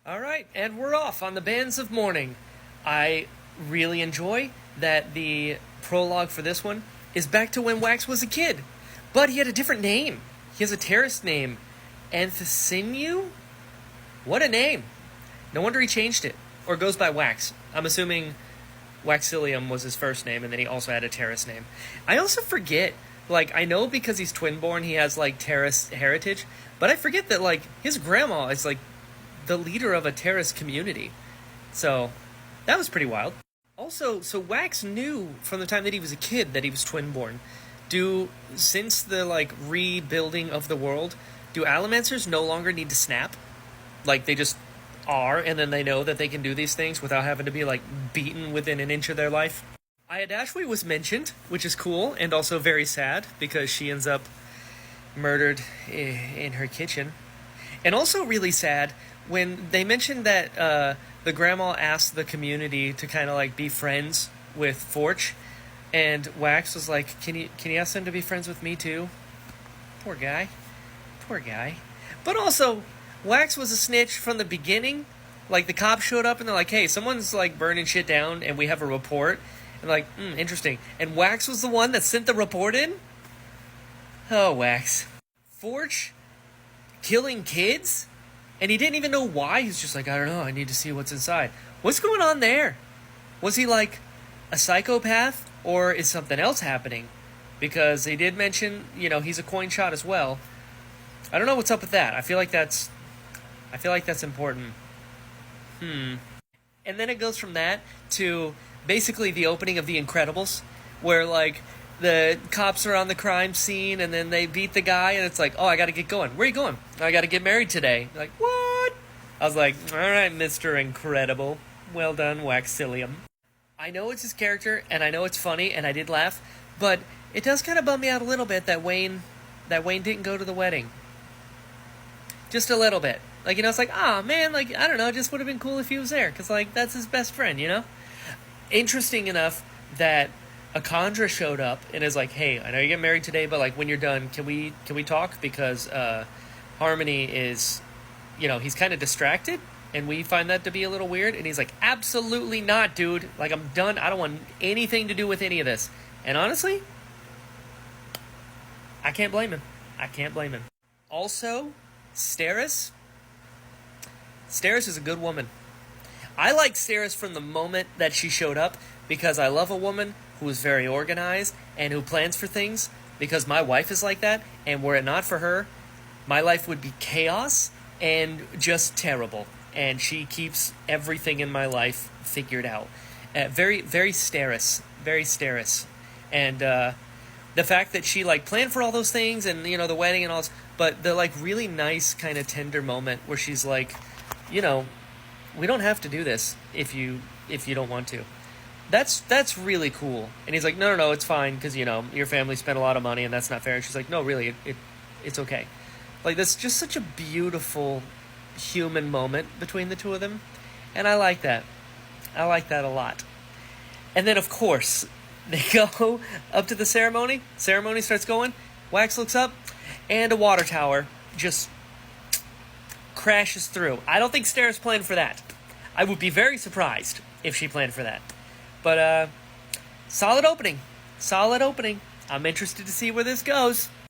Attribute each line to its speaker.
Speaker 1: All right, and we're off on the bands of Mourning. I really enjoy that the prologue for this one is back to when Wax was a kid, but he had a different name. He has a terrorist name, Anthocinu. What a name! No wonder he changed it, or goes by Wax. I'm assuming Waxilium was his first name, and then he also had a terrorist name. I also forget, I know because he's twin-born, he has, terrorist heritage, but I forget that, his grandma is, the leader of a terrorist community. So, that was pretty wild. Also, so Wax knew from the time that he was a kid that he was twin-born. Since the, rebuilding of the world, do Allomancers no longer need to snap? They just are, and then they know that they can do these things without having to be, beaten within an inch of their life? Ayadashwi was mentioned, which is cool, and also very sad, because she ends up murdered in her kitchen. And also really sad when they mentioned that the grandma asked the community to kind of be friends with Forch, and Wax was like, can you ask them to be friends with me too? Poor guy. But also, Wax was a snitch from the beginning. The cops showed up and they're like, hey, someone's burning shit down and we have a report. And interesting. And Wax was the one that sent the report in? Oh, Wax. Forge killing kids? And he didn't even know why. He's just I don't know, I need to see what's inside. What's going on there? Was he a psychopath? Or is something else happening? Because they did mention, he's a coin shot as well. I don't know what's up with that. I feel like that's important. And then it goes from that to basically the opening of The Incredibles, where the cops are on the crime scene and then they beat the guy and it's oh, I gotta get going. Where are you going? I gotta get married today. What? I was all right, Mr. Incredible. Well done, Waxilium. I know it's his character and I know it's funny and I did laugh, but it does kind of bum me out a little bit that Wayne didn't go to the wedding. Just a little bit. It's man, I don't know, it just would have been cool if he was there, because, that's his best friend, Interesting enough that Akandra showed up and is hey, I know you get married today, but, when you're done, can we talk? Because, Harmony is, he's kind of distracted, and we find that to be a little weird, and he's absolutely not, dude. I'm done. I don't want anything to do with any of this. And honestly, I can't blame him. Also, Steris is a good woman. I like Steris from the moment that she showed up because I love a woman who is very organized and who plans for things, because my wife is like that, and were it not for her, my life would be chaos and just terrible. And she keeps everything in my life figured out. Very, very Steris. Very Steris. And the fact that she planned for all those things and, the wedding and all this, but the really nice kind of tender moment where she's we don't have to do this if you don't want to. That's really cool. And he's no, it's fine, because your family spent a lot of money and that's not fair. And she's no, really, it's okay. That's just such a beautiful human moment between the two of them, and I like that a lot. And then of course they go up to the ceremony starts going. Wax looks up and a water tower just crashes through. I don't think Steris planned for that. I would be very surprised if she planned for that. But solid opening. I'm interested to see where this goes.